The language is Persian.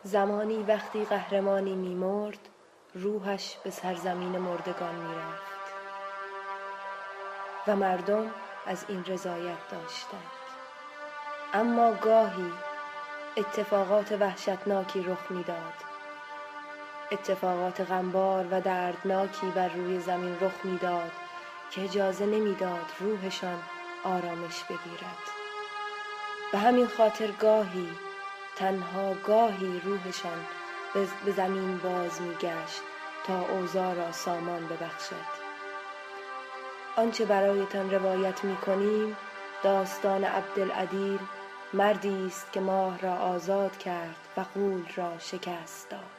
زمانی وقتی قهرمانی می‌مرد، روحش به سرزمین مردگان می‌رفت و مردم از این رضایت داشتند. اما گاهی اتفاقات وحشتناکی رخ می‌داد، اتفاقات غمبار و دردناکی بر روی زمین رخ می‌داد که اجازه نمی‌داد روحشان آرامش بگیرد. به همین خاطر گاهی، تنها گاهی روحشان به زمین باز می‌گشت تا اوضاع را سامان ببخشد. آنچه برایتان روایت می‌کنیم داستان عبدالعدیل، مردی است که ماه را آزاد کرد و غول را شکست داد.